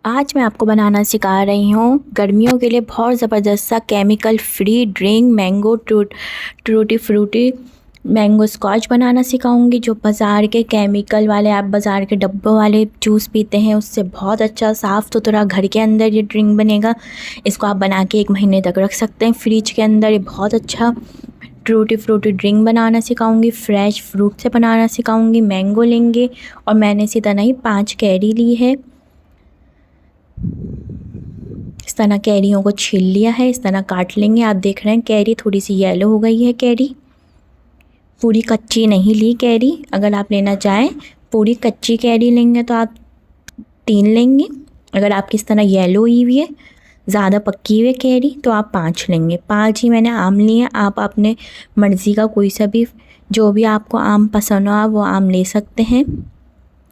आज मैं आपको बनाना सिखा रही हूँ गर्मियों के लिए बहुत ज़बरदस्त सा chemical free drink mango tutti frutti mango scotch बनाना सिखाऊंगी। जो बाज़ार के केमिकल वाले आप बाज़ार के डब्बों वाले जूस पीते हैं उससे बहुत अच्छा साफ़ सुथरा घर के अंदर ये ड्रिंक बनेगा। इसको आप बना के 1 महीने तक रख सकते हैं फ्रिज के अंदर। ये बहुत अच्छा टूटी फ्रूटी ड्रिंक बनाना सिखाऊंगी। फ्रेश फ्रूट से बनाना सिखाऊंगी। मैंगो लेंगे और मैंने इसी तरह ही 5 कैरी ली है। इस तरह कैरियों को छील लिया है, इस तरह काट लेंगे। आप देख रहे हैं कैरी थोड़ी सी येलो हो गई है। कैरी पूरी कच्ची नहीं ली कैरी। अगर आप लेना चाहें पूरी कच्ची कैरी लेंगे तो आप 3 लेंगे। अगर आपकी इस तरह येलो हुई हुई है, ज़्यादा पक्की हुई कैरी, तो आप 5 लेंगे। 5 ही मैंने आम लिए। आप अपने मर्ज़ी का कोई सा भी जो भी आपको आम पसंद हो आप वो आम ले सकते हैं।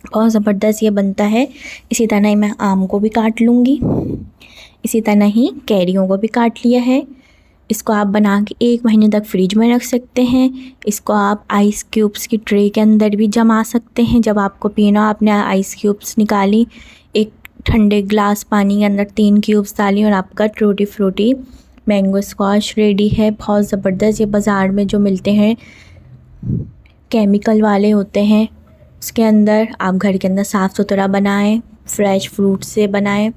बहुत ज़बरदस्त ये बनता है। इसी तरह ही मैं आम को भी काट लूँगी। इसी तरह ही कैरियों को भी काट लिया है। इसको आप बना के 1 महीने तक फ्रिज में रख सकते हैं। इसको आप आइस क्यूब्स की ट्रे के अंदर भी जमा सकते हैं। जब आपको पीना आपने आइस क्यूब्स निकाली, एक ठंडे ग्लास पानी के अंदर 3 क्यूब्स डाली और आपका टूटी फ्रूटी मैंगो स्क्वाश रेडी है। बहुत ज़बरदस्त। ये बाज़ार में जो मिलते हैं केमिकल वाले होते हैं, उसके अंदर आप घर के अंदर साफ़ सुथरा बनाएं, फ्रेश फ्रूट से बनाएं।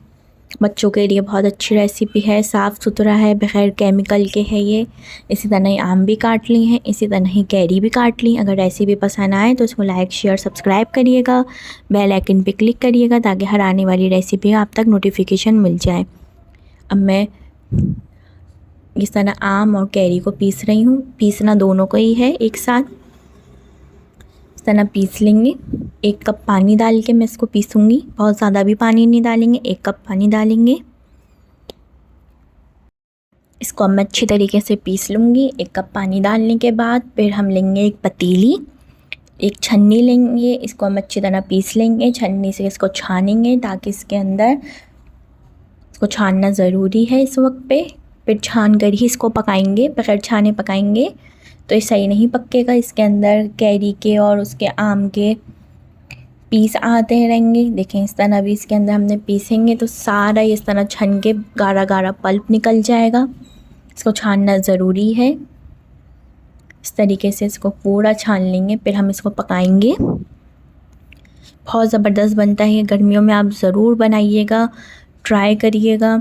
बच्चों के लिए बहुत अच्छी रेसिपी है, साफ़ सुथरा है, बग़ैर केमिकल के है ये। इसी तरह ही आम भी काट ली हैं, इसी तरह ही कैरी भी काट ली। अगर रेसिपी पसंद आए तो इसको लाइक शेयर सब्सक्राइब करिएगा, बेल आइकन पे क्लिक करिएगा ताकि हर आने वाली रेसिपी आप तक नोटिफिकेशन मिल जाए। अब मैं इस तरह आम और कैरी को पीस रही हूँ। पीसना दोनों को ही है एक साथ। इस तरह पीस लेंगे। 1 कप पानी डाल के मैं इसको पीसूँगी। बहुत ज़्यादा भी पानी नहीं डालेंगे, 1 कप पानी डालेंगे। इसको अब मैं अच्छी तरीके से पीस लूँगी। 1 कप पानी डालने के बाद फिर हम लेंगे एक पतीली, एक छन्नी लेंगे। इसको हम अच्छी तरह पीस लेंगे। छन्नी से इसको छानेंगे ताकि इसके अंदर, इसको छानना ज़रूरी है इस वक्त पे। फिर छान कर ही इसको पकाएंगे। बगैर छाने पकाएंगे तो ये सही नहीं पकेगा। इसके अंदर कैरी के और उसके आम के पीस आते रहेंगे। देखें इस तरह भी इसके अंदर हमने पीसेंगे तो सारा इस तरह छन के गाढ़ा गाढ़ा पल्प निकल जाएगा। इसको छानना ज़रूरी है। इस तरीके से इसको पूरा छान लेंगे, फिर हम इसको पकाएंगे। बहुत ज़बरदस्त बनता है। गर्मियों में आप ज़रूर बनाइएगा, ट्राई करिएगा,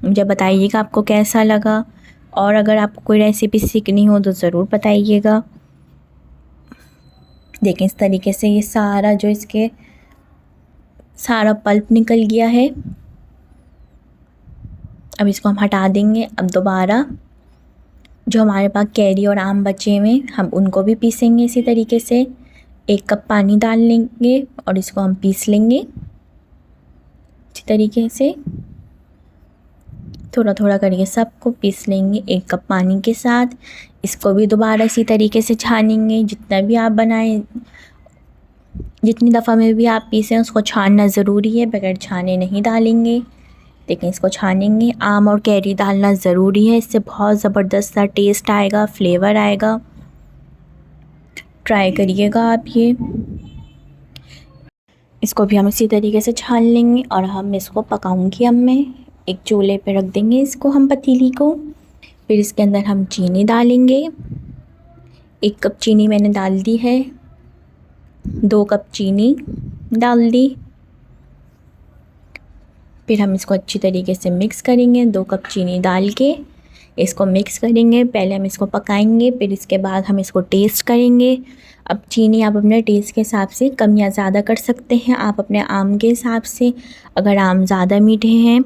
मुझे बताइएगा आपको कैसा लगा। और अगर आपको कोई रेसिपी सीखनी हो तो ज़रूर बताइएगा। देखें इस तरीके से ये सारा जो इसके सारा पल्प निकल गया है। अब इसको हम हटा देंगे। अब दोबारा जो हमारे पास कैरी और आम बचे हुए हम उनको भी पीसेंगे इसी तरीके से। 1 कप पानी डाल लेंगे और इसको हम पीस लेंगे इसी तरीके से। थोड़ा थोड़ा करके सबको पीस लेंगे 1 कप पानी के साथ। इसको भी दोबारा इसी तरीके से छानेंगे। जितना भी आप बनाएं, जितनी दफ़ा में भी आप पीसें उसको छानना ज़रूरी है, बगैर छाने नहीं डालेंगे। देखें इसको छानेंगे। आम और कैरी डालना ज़रूरी है, इससे बहुत ज़बरदस्त सा टेस्ट आएगा, फ्लेवर आएगा। ट्राई करिएगा आप ये। इसको भी हम इसी तरीके से छान लेंगे और हम इसको पकाऊंगी। अब मैं एक चूल्हे पे रख देंगे इसको हम पतीली को। फिर इसके अंदर हम चीनी डालेंगे। 1 कप चीनी मैंने डाल दी है। 2 कप चीनी डाल दी। फिर हम इसको अच्छी तरीके से मिक्स करेंगे। 2 कप चीनी डाल के इसको मिक्स करेंगे। पहले हम इसको पकाएंगे, फिर इसके बाद हम इसको टेस्ट करेंगे। अब चीनी आप अपने टेस्ट के हिसाब से कम या ज़्यादा कर सकते हैं, आप अपने आम के हिसाब से। अगर आम ज़्यादा मीठे हैं,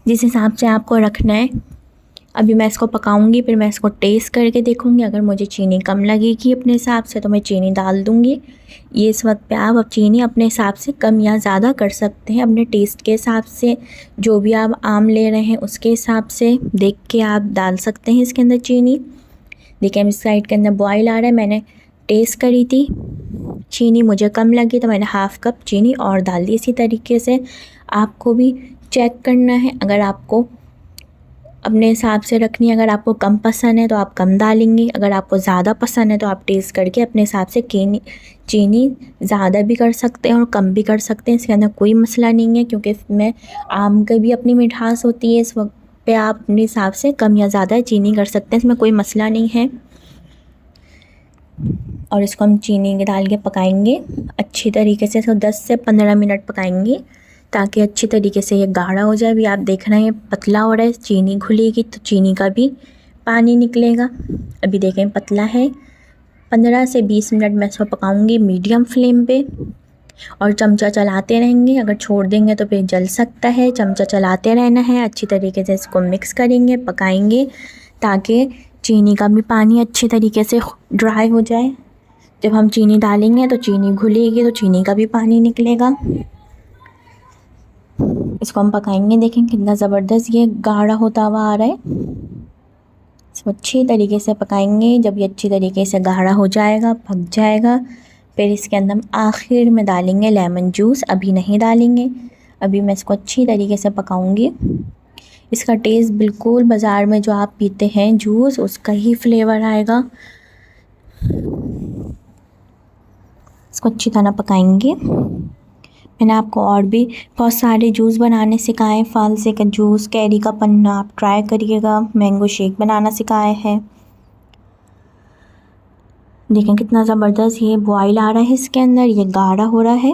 जिस हिसाब से आपको रखना है। अभी मैं इसको पकाऊंगी, फिर मैं इसको टेस्ट करके देखूंगी। अगर मुझे चीनी कम लगेगी अपने हिसाब से तो मैं चीनी डाल दूंगी। ये इस वक्त पे आप अब चीनी अपने हिसाब से कम या ज़्यादा कर सकते हैं, अपने टेस्ट के हिसाब से। जो भी आप आम ले रहे हैं उसके हिसाब से देख के आप डाल सकते हैं इसके अंदर चीनी। देखिए इस साइड के अंदर बॉयल आ रहा है। मैंने टेस्ट करी थी, चीनी मुझे कम लगी तो मैंने 1/2 कप चीनी और डाल दी। इसी तरीके से आपको भी चेक करना है। अगर आपको अपने हिसाब से रखनी है। अगर आपको कम पसंद है तो आप कम डालेंगे, अगर आपको ज़्यादा पसंद है तो आप टेस्ट करके अपने हिसाब से चीनी ज़्यादा भी कर सकते हैं और कम भी कर सकते हैं। इसके अंदर कोई मसला नहीं है, क्योंकि इसमें आम की भी अपनी मिठास होती है। इस वक्त पे आप अपने हिसाब से कम या ज़्यादा चीनी कर सकते हैं, इसमें कोई मसला नहीं है। और इसको हम चीनी डाल के पकाएंगे अच्छी तरीके से। तो 10 से 15 मिनट पकाएंगे ताकि अच्छी तरीके से ये गाढ़ा हो जाए। अभी आप देख रहे हैं पतला हो रहा है, चीनी घुलेगी तो चीनी का भी पानी निकलेगा। अभी देखें पतला है। 15 से 20 मिनट मैं इसको पकाऊंगी मीडियम फ्लेम पे, और चमचा चलाते रहेंगे। अगर छोड़ देंगे तो फिर जल सकता है, चमचा चलाते रहना है। अच्छी तरीके से इसको मिक्स करेंगे, पकाएंगे ताकि चीनी का भी पानी अच्छी तरीके से ड्राई हो जाए। जब हम चीनी डालेंगे तो चीनी घुलेगी तो चीनी का भी पानी निकलेगा। इसको हम पकाएंगे। देखें कितना ज़बरदस्त ये गाढ़ा होता हुआ आ रहा है। इसको अच्छी तरीके से पकाएंगे। जब ये अच्छी तरीके से गाढ़ा हो जाएगा, पक जाएगा, फिर इसके अंदर हम आखिर में डालेंगे लेमन जूस। अभी नहीं डालेंगे, अभी मैं इसको अच्छी तरीके से पकाऊंगी। इसका टेस्ट बिल्कुल बाज़ार में जो आप पीते हैं जूस उसका ही फ्लेवर आएगा। इसको अच्छी तरह पकाएंगे। मैंने आपको और भी बहुत सारे जूस बनाने सिखाए। फालसे का जूस, कैरी का पन्ना आप ट्राई करिएगा। मैंगो शेक बनाना सिखाया है। देखें कितना ज़बरदस्त ये बॉयल आ रहा है, इसके अंदर ये गाढ़ा हो रहा है।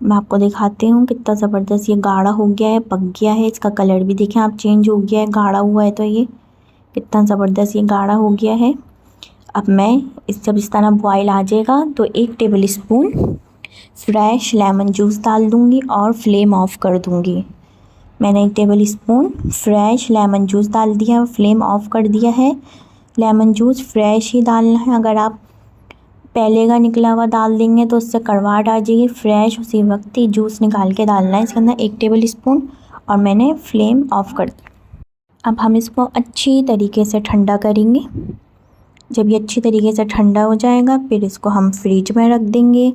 मैं आपको दिखाती हूँ कितना ज़बरदस्त ये गाढ़ा हो गया है, पक गया है। इसका कलर भी देखें आप चेंज हो गया है, गाढ़ा हुआ है तो ये कितना ज़बरदस्त ये गाढ़ा हो गया है। अब मैं जब इस तरह बॉयल आ जाएगा तो 1 table spoon fresh lemon juice डाल दूँगी और फ्लेम ऑफ़ कर दूँगी। मैंने 1 table spoon fresh lemon juice डाल दिया और फ्लेम ऑफ़ कर दिया है। लेमन जूस फ्रेश ही डालना है। अगर आप पहले का निकला हुआ डाल देंगे तो उससे कड़वाहट आ जाएगी। फ्रेश उसी वक्त ही जूस निकाल के डालना है। इसके अंदर 1 टेबल स्पून और मैंने फ्लेम ऑफ़ कर दिया। अब हम इसको अच्छी तरीके से ठंडा करेंगे। जब ये अच्छी तरीके से ठंडा हो जाएगा फिर इसको हम फ्रिज में रख देंगे।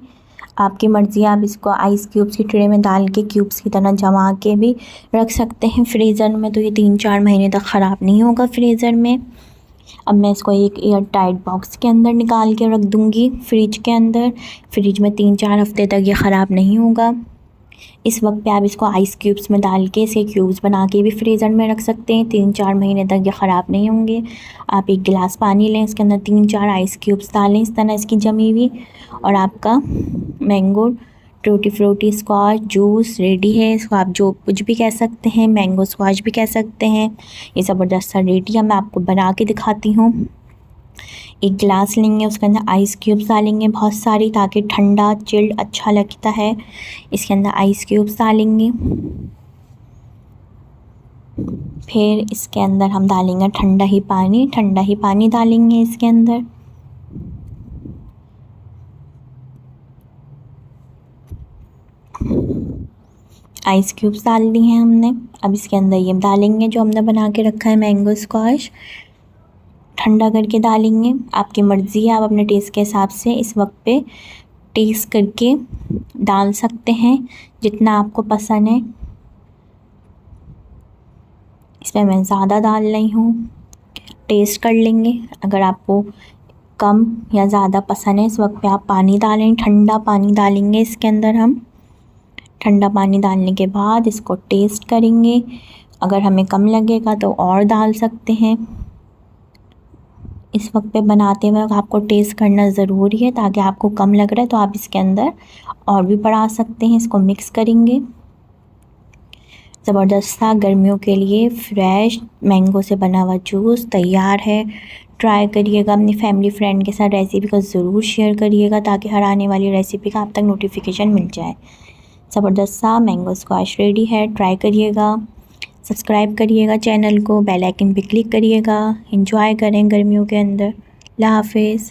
आपकी मर्ज़ी, आप इसको आइस क्यूब्स की ट्रे में डाल के क्यूब्स की तरह जमा के भी रख सकते हैं फ्रीज़र में, तो ये 3-4 महीने तक ख़राब नहीं होगा फ्रीज़र में। अब मैं इसको एक एयर टाइट बॉक्स के अंदर निकाल के रख दूँगी फ्रिज के अंदर। फ्रिज में 3-4 हफ़्ते तक ये ख़राब नहीं होगा। इस वक्त पे आप इसको आइस क्यूब्स में डाल के इसे क्यूब्स बना के भी फ्रीज़र में रख सकते हैं। 3-4 महीने तक ये ख़राब नहीं होंगे। आप 1 गिलास पानी लें, इसके अंदर 3-4 आइस क्यूब्स डालें इस तरह इसकी जमी हुई, और आपका mango tutti Frooti squash juice ready है। इसको आप जो कुछ भी कह सकते हैं, मैंगो स्क्वाश भी कह सकते हैं। ये ज़बरदस्त सा रेडी है। मैं आपको बना के दिखाती हूँ। 1 गिलास लेंगे, उसके अंदर आइस क्यूब्स डालेंगे बहुत सारी, ताकि ठंडा चिल्ड अच्छा लगता है। इसके अंदर आइस क्यूब्स डालेंगे। फिर इसके अंदर हम डालेंगे ठंडा ही पानी डालेंगे इसके अंदर। आइस क्यूब्स डाल दिए हैं हमने। अब इसके अंदर ये डालेंगे जो हमने बना के रखा है मैंगो स्क्वाश, ठंडा करके डालेंगे। आपकी मर्ज़ी है, आप अपने टेस्ट के हिसाब से इस वक्त पे टेस्ट करके डाल सकते हैं जितना आपको पसंद है। इसमें मैं ज़्यादा डाल रही हूँ, टेस्ट कर लेंगे। अगर आपको कम या ज़्यादा पसंद है इस वक्त पे आप पानी डालें, ठंडा पानी डालेंगे इसके अंदर हम। ठंडा पानी डालने के बाद इसको टेस्ट करेंगे। अगर हमें कम लगेगा तो और डाल सकते हैं। इस वक्त पे बनाते वक्त आपको टेस्ट करना ज़रूरी है, ताकि आपको कम लग रहा है तो आप इसके अंदर और भी बढ़ा सकते हैं। इसको मिक्स करेंगे। ज़बरदस्त सा गर्मियों के लिए फ्रेश मैंगो से बना हुआ जूस तैयार है। ट्राई करिएगा, अपनी फैमिली फ्रेंड के साथ रेसिपी को ज़रूर शेयर करिएगा, ताकि हर आने वाली रेसिपी का आप तक नोटिफिकेशन मिल जाए। ज़बरदस्त सा मैंगो स्क्वाश रेडी है, ट्राई करिएगा। सब्सक्राइब करिएगा चैनल को, बेल आइकन पे क्लिक करिएगा। एंजॉय करें गर्मियों के अंदर। अल्लाह हाफिज़।